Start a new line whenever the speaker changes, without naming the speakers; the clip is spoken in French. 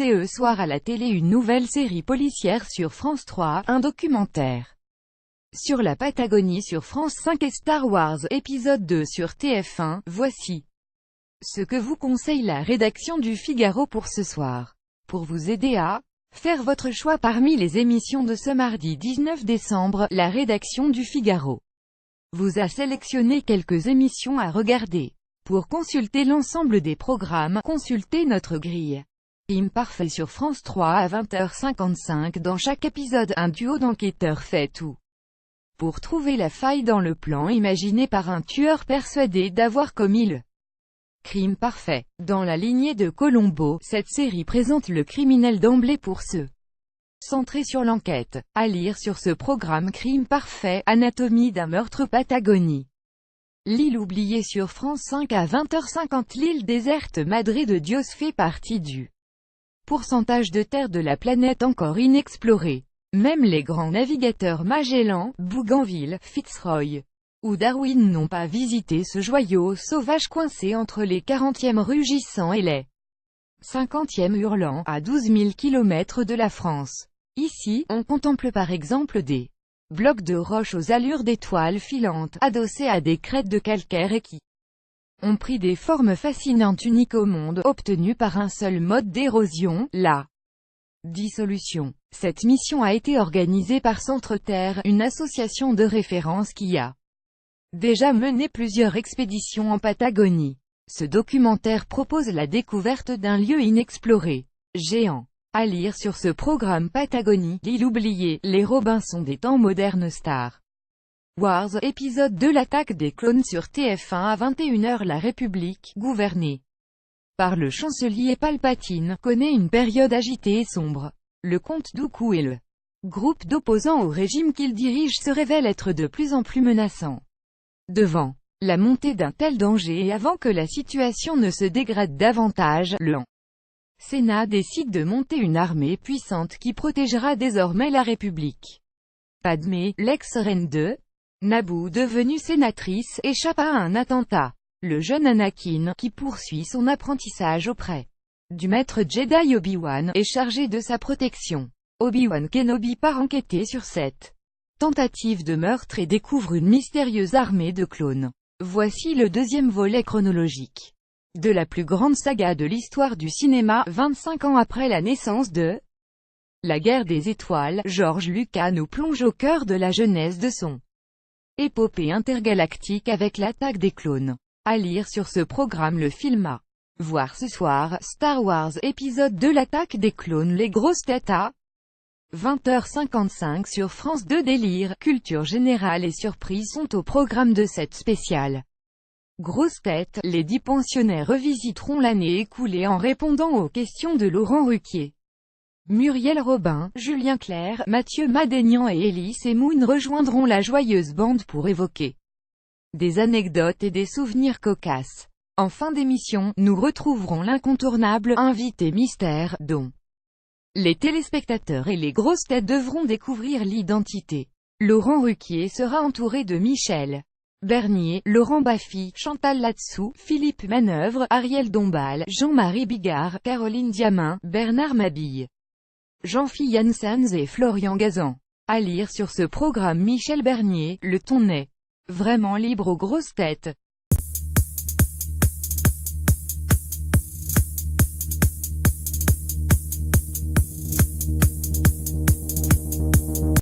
Ce soir à la télé, une nouvelle série policière sur France 3, un documentaire sur la Patagonie sur France 5 et Star Wars épisode 2 sur TF1. Voici ce que vous conseille la rédaction du Figaro pour ce soir. Pour vous aider à faire votre choix parmi les émissions de ce mardi 19 décembre, la rédaction du Figaro vous a sélectionné quelques émissions à regarder. Pour consulter l'ensemble des programmes, consultez notre grille. Crime parfait sur France 3 à 20h55. Dans chaque épisode, un duo d'enquêteurs fait tout pour trouver la faille dans le plan imaginé par un tueur persuadé d'avoir commis le crime parfait. Dans la lignée de Columbo, cette série présente le criminel d'emblée pour se centrer sur l'enquête. À lire sur ce programme Crime parfait, Anatomie d'un meurtre Patagonie. L'île oubliée sur France 5 à 20h50. L'île déserte Madre de Dios fait partie du pourcentage de terre de la planète encore inexploré. Même les grands navigateurs Magellan, Bougainville, Fitzroy ou Darwin n'ont pas visité ce joyau sauvage coincé entre les 40e rugissants et les 50e hurlants, à 12 000 km de la France. Ici, on contemple par exemple des blocs de roches aux allures d'étoiles filantes, adossés à des crêtes de calcaire et qui ont pris des formes fascinantes uniques au monde, obtenues par un seul mode d'érosion, la dissolution. Cette mission a été organisée par Centre-Terre, une association de référence qui a déjà mené plusieurs expéditions en Patagonie. Ce documentaire propose la découverte d'un lieu inexploré, géant. À lire sur ce programme Patagonie, l'île oubliée, les Robinson des temps modernes. Star Wars, épisode 2, l'attaque des clones sur TF1 à 21h. La République, gouvernée par le chancelier Palpatine, connaît une période agitée et sombre. Le comte Dooku et le groupe d'opposants au régime qu'il dirige se révèlent être de plus en plus menaçants. Devant la montée d'un tel danger et avant que la situation ne se dégrade davantage, le Sénat décide de monter une armée puissante qui protégera désormais la République. Padmé, l'ex-reine de Naboo devenue sénatrice, échappe à un attentat. Le jeune Anakin, qui poursuit son apprentissage auprès du maître Jedi Obi-Wan, est chargé de sa protection. Obi-Wan Kenobi part enquêter sur cette tentative de meurtre et découvre une mystérieuse armée de clones. Voici le deuxième volet chronologique de la plus grande saga de l'histoire du cinéma. 25 ans après la naissance de la guerre des étoiles, George Lucas nous plonge au cœur de la genèse de son épopée intergalactique avec l'attaque des clones. À lire sur ce programme le film à voir ce soir, Star Wars épisode 2, l'attaque des clones. Les grosses têtes à 20h55 sur France 2. Délire, culture générale et surprise sont au programme de cette spéciale grosses têtes. Les 10 pensionnaires revisiteront l'année écoulée en répondant aux questions de Laurent Ruquier. Muriel Robin, Julien Clerc, Mathieu Madénian et Elie Semoun rejoindront la joyeuse bande pour évoquer des anecdotes et des souvenirs cocasses. En fin d'émission, nous retrouverons l'incontournable invité mystère, dont les téléspectateurs et les grosses têtes devront découvrir l'identité. Laurent Ruquier sera entouré de Michel Bernier, Laurent Baffy, Chantal Latsou, Philippe Manœuvre, Ariel Dombal, Jean-Marie Bigard, Caroline Diamin, Bernard Mabille, Jean-Philippe Janssens et Florian Gazan. À lire sur ce programme Michel Bernier, le ton est vraiment libre aux grosses têtes.